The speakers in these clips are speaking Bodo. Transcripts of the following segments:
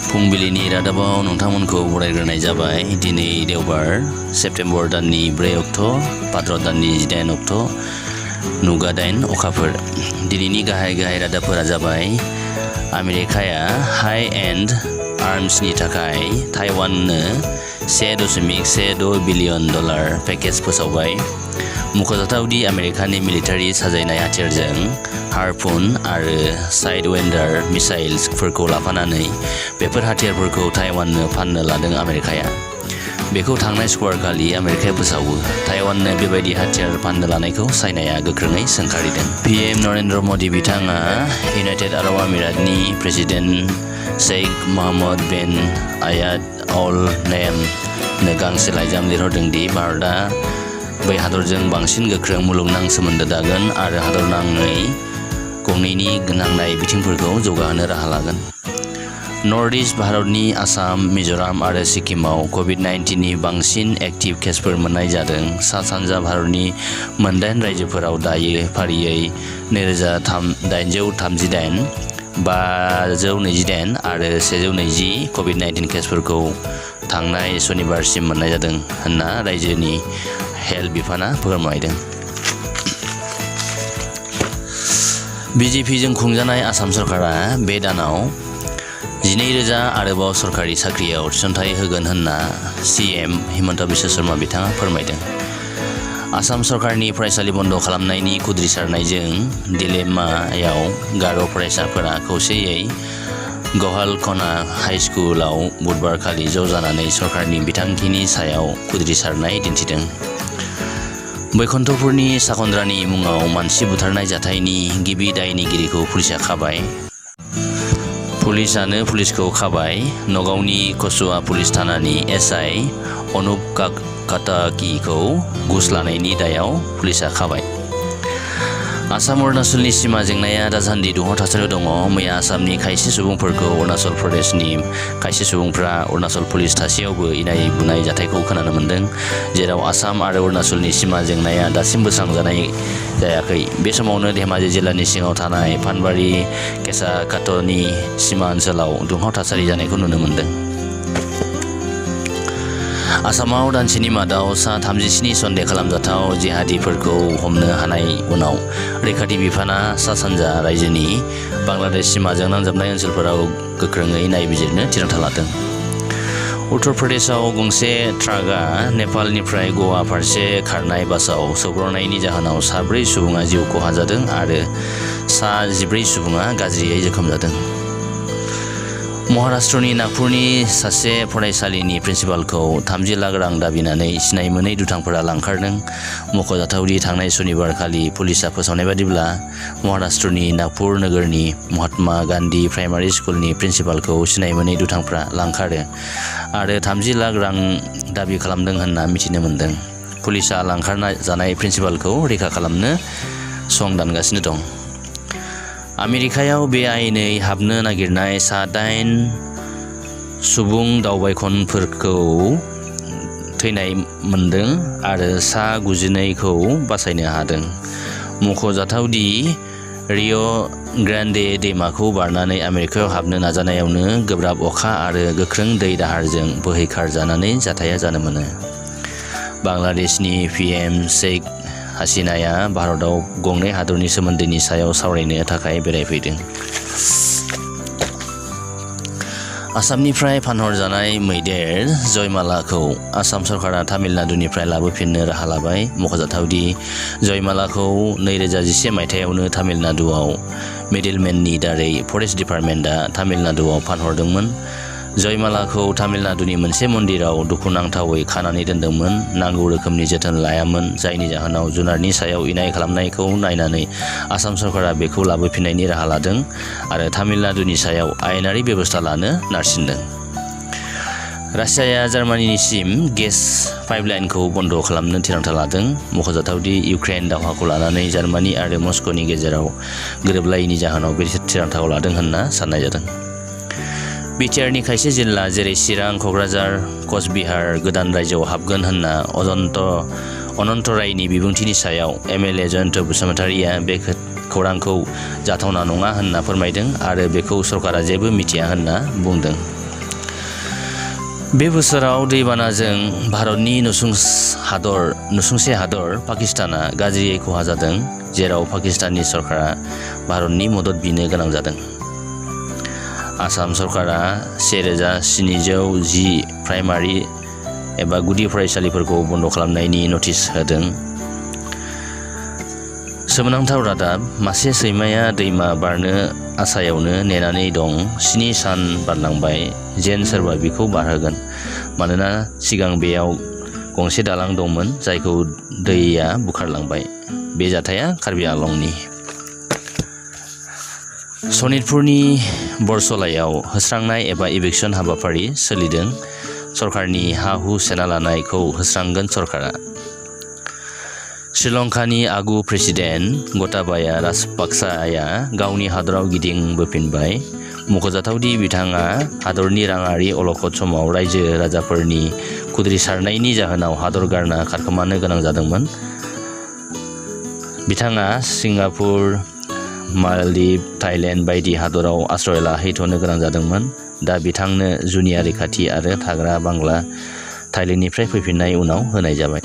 फुंबिलिनि रादाबाव नोंथांमोनखौ बरायग्रोनाय जाबाय। दिनै देवबार सेप्तेम्बर दाननि 4 अक्ट', भाद्र दाननि 18 अक्ट', नुगा 8 अखाफोर। दिनैनि गाहाय रादाबफोरा जाबाय आमेरिकाया हाई एन्ड आर्म्सनि थाखाय ताइवाननो $1.16 बिलियन पेकेज फोसावबाय। मुख'जाथावदि आमेरिकानि मिलिटारि साजायनाय हाथियारजों हार्पुन आरो साइडविन्डार मिसाइल्सफोरखौ लाफानानै बेफोर हाथियारफोरखौ ताइवाननो फाननो लादों आमेरिकाया। बेखौ थांनाय सुक्रुबारखालि आमेरिकाया फोसावो। ताइवाननो बेबायदि हाथियार फाननो लानायखौ चाइनाया गोख्रोङै सोंखारिदों। PM नरेन्द्र मदि बिथाङा इउनाइटेड आरब आमिरातनि प्रेसिडेन्ट शेख मोहम्मद बिन आयाद अल नयामनो गांसे लाइजाम लिरहरदों दि भारतआ बै हादरजों बांसिन गोख्रों मुलुगनां सोमोन्दो दागोन आरो हादरनाङै गंनैनि नांनाय बिथिंफोरखौ जौगाहोनो राहा लागोन। नर्थ इस्ट भारतनि आसाम, मिज'राम आरो सिक्किमाव COVID-19नि बांसिन एक्टिभ केसफोर मोननाय जादों। सा-सानजा भारतनि 8 रायजोफोराव दायो फारियै 2,838, 528 आरो 120 COVID-19 केसफोरखौ थांनाय सनिबारसिम मोननाय जादों होनना रायजोनि हेल्थ बिफाना फोरमायदों। BJPजों खुंजानाय आसाम सरकारा बे दानाव 12,000 आरोबाव सरकारि साख्रियाव थिसनथाइ होगोन होनना CM हिमन्त बिश्व शर्मा बिथाङा फोरमायदों। आसाम सरकारनि फरायसालि बन्द खालामनायनि खुद्रिसारनायजों दिलेमायाव गार' फरायसाफोरा खौसेयै गहालखना हाइस्कुलाव बुधबारखालि ज' जानानै सरकारनि बिथांखिनि सायाव खुद्रिसारनाय दिन्थिदों। बैकुन्ठपुरनि साखन्द्रानि मुङाव मानसि बुथारनाय जाथायनि गिबि दायनिगिरिखौ पुलिसा खाबाय। पुलिसानो पुलिसखौ खाबाय। नगावनि कसुवा पुलिस थानानि SI अनुप काटाकीखौ घुस लानायनि दायाव पुलिसा खाबाय। आसाम अरुणाचलनि सिमा जेंनाया दासान्दि दुंहाव थासारियाव दङ। मैया आसामनि खायसे सुबुंफोरखौ अरुणाचल प्रदेशनि खायसे सुबुंफ्रा अरुणाचल पुलिस थासेयावबो इनाय बुनाय जाथायखौ खोनानो मोन्दों, जेराव आसाम आरो अरुणाचलनि सिमा जेंनाया दासिमबो बोस्रांजानाय जायाखै। बे समावनो धेमाजि जिल्लानि सिङाव थानाय फानबारि केसाकाट'नि सिमा ओनसोलाव दुंहाव थासारि जानायखौ नुनो मोन्दों। आसामाव दानसेनि मादाव सा 37 सन्देह खालामजाथाव जिहादिफोरखौ हमनो हानाय उनाव रैखाथि बिफाना सा-सानजा रायजोनि बांलादेश सिमाजों नांजाबनाय ओनसोलफोराव गोख्रोङै नायबिजिरनो थिरांथा लादों। उत्तर प्रदेशआव गंसे ट्राकआ नेपालनिफ्राय गवा फारसे खारनाय बासआव सौग्रावनायनि जाहोनाव 4 सुबुङा जिउ खहा जादों आरो सा 14 सुबुङा गाज्रियै जोखोम जादों। महाराष्ट्रनि नागपुरनि सासे फरायसालिनि प्रिन्सिपालखौ 30 लाख रां दाबिनानै सिनाय मोनै दुथांफोरा लांखारदों। मख'जाथावदि थांनाय सनिबारखालि पुलिसा फोसावनाय बादिब्ला महाराष्ट्रनि नागपुर नोगोरनि महात्मा गान्धी प्राइमारि स्कुलनि प्रिन्सिपालखौ सिनाय मोनै दुथांफ्रा लांखारो आरो 30 लाख रां दाबि खालामदों होनना मिथिनो मोन्दों। पुलिसा लांखारना जानाय प्रिन्सिपालखौ रैखा खालामनो सं दानगासिनो दं। आमेरिकायाव बेआइनै हाबनो नागिरनाय सा 8 सुबुं दावबायखनफोरखौ थैनाय मोन्दों आरो सा 92खौ बासायनो हादों। मख'जाथावदि रिय' ग्रान्डे दैमाखौ बारनानै आमेरिकायाव हाबनो नाजानायावनो गोब्राब अखा आरो गोख्रों दै दाहारजों बोहैखारजानानै जाथाया जानो मोनो। बांलादेशनि PM शेख हासिनाया भारतआव गंनै हादरनि सोमोन्दोनि सायाव सावरायनो थाखाय बेरायफैदों। आसामनिफ्राय फानहरजानाय मैदेर जयमालाखौ आसाम सरकारा तामिलनाडुनिफ्राय लाबोफिननो राहा लाबाय। मख'जाथावदि जयमालाखौ 2011 मायथाइयावनो तामिलनाडुआव मिडलमेननि दारै फरेस्ट डिपार्टमेन्टआ तामिलनाडुआव फानहरदोंमोन। जयमालाखौ तामिलनाडुनि मोनसे मन्दिराव दुखुनांथावै खानानै दोनदोंमोन। नांगौ रोखोमनि जोथोन लायामोन, जायनि जाहोनाव जुनारनि सायाव इनाय खालामनायखौ नायनानै आसाम सरकारा बेखौ लाबोफिननायनि राहा लादों आरो तामिलनाडुनि सायाव आयेनारि बेबस्था लानो नारसिनदों। रासियाया जार्मानिसिम गेस पाइपलाइनखौ बन्द खालामनो थिरांथा लादों। मख'जाथावदि इउक्रेन दावहाखौ लानानै जार्मानि आरो मस्क'नि गेजेराव गोरोबलायैनि जाहोनाव बे थिरांथाखौ लादों होनना साननाय जादों। बिटिआरनि खायसे जिल्ला जेरै चिरां, क'क्राझार, कचबिहार गोदान रायजोआव हाबगोन होनना अनन्त रायनि बिबुंथिनि सायाव MLA जयन्त बसुमतारीया बे खौरांखौ जाथावना नङा होनना फोरमायदों आरो बेखौ सरकारा जेबो मिथिया होनना बुंदों। बे बोसोराव दैबानाजों भारतनि नसुंसे हादर पाकिस्ताना गाज्रियै खहा जादों, जेराव पाकिस्ताननि सरकारा भारतनि मदद बिनो गोनां जादों। आसाम सरकारा 1710 प्राइमारि एबा गुदि फरायसालिफोरखौ बन्द खालामनायनि नटिस होदों। सोमोनांथाव रादाब, मासे सैमाया दैमा बारनो आसायावनो नेनानै दं। 7 सान बारलांबाय, जेन सोरबा बिखौ बारहोगोन, मानोना सिगां बेयाव गंसे दालां दंमोन जायखौ दैया बुखारलांबाय। बे जाथाया कार्बि आंलंनि सनितपुरनि बरसलायाव होस्रांनाय एबा इभिक्सन हाबाफारि सोलिदों। सरकारनि हा-हु सेना लानायखौ होस्रांगोन सरकारा। श्रीलंकानि आगु प्रेसिडेन्ट गटाबाया राजापाक्साया गावनि हादराव गिदिंबोफिनबाय। मख'जाथावदि बिथाङा हादरनि राङारि अलखद समाव रायजो राजाफोरनि खुद्रिसारनायनि जाहोनाव हादर गारना खारखोमानो गोनां जादोंमोन। बिथाङा सिंगापुर, मालदीव, थाइलेन्ड बायदि हादराव आश्रय लाहैथ'नो गोनां जादोंमोन। दा बिथांनो जुनिया रैखाथि आरो थाग्रा बांग्ला थाइलेन्डनिफ्राय फैफिननाय उनाव होनाय जाबाय।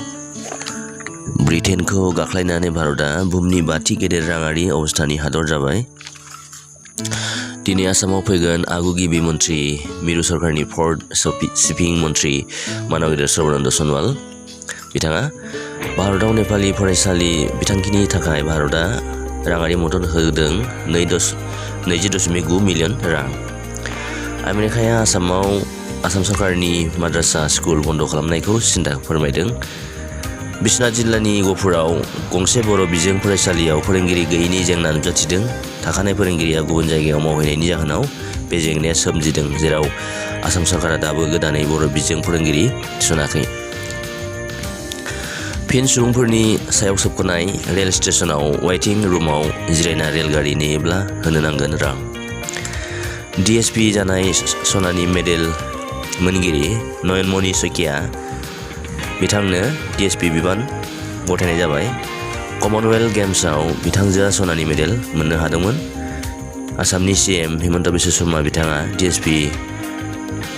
ब्रिटेनखौ गाख्लायनानै भारतआ बुहुमनि 5थि गेदेर राङारि अबस्थानि हादर जाबाय। दिनै आसामाव फैगोन आगु गिबि मन्त्रि, मिरु सरकारनि पर्ट शिपिं मन्त्रि मानवेल सर्बानन्द सन'वाल। बिथाङा भारतआव नेपाली फरायसालि बिथांखिनि थाखाय भारतआ राङारि मदद होदों 20.9 मिलियन रां। आमेरिकाया आसाम सरकारनि माद्रासा स्कुल बन्द खालामनायखौ सिन्था फोरमायदों। बिश्वनाथ जिल्लानि गहपुराव गंसे बर' बिजों फरायसालियाव फोरोंगिरि गैयैनि जेंना नुजाथिदों। थाखानाय फोरोंगिरिया गुबुन जायगायाव मावहैनायनि जाहोनाव बे जेंनाया सोमजिदों, जेराव आसाम सरकारा दाबो गोदानै बर' बिजों फोरोंगिरि थिसनाखै। फिन सुबुंफोरनि सायाव सोबख'नाय, रेल स्टेशनाव वेटिं रुमाव जिरायना रेलगारि नेयोब्ला होनो नांगोन रां। DSP जानाय सनानि मेडेल मोनगिरि नयनमणि शइकिया बिथांनो DSP बिबान गथायनाय जाबाय। कमनवेल्थ गेम्सआव बिथांजोआ सनानि मेडेल मोननो हादोंमोन। आसामनि CM हिमन्त बिश्व शर्मा बिथाङा DSP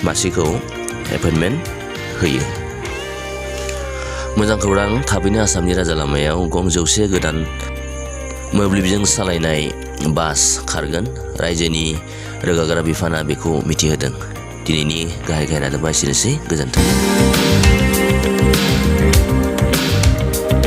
मासिखौ एपइन्टमेन्ट होयो। मोजां खौरां, थाबैनो आसामनि राजा लामायाव गं 100 गोदान मोब्लिबजों सालायनाय बास खारगोन। रायजोनि रोगाग्रा बिफाना बेखौ मिथिहोदों। दिनैनि गाहाय रादाबा एसेनोसै। गोजोन्थों।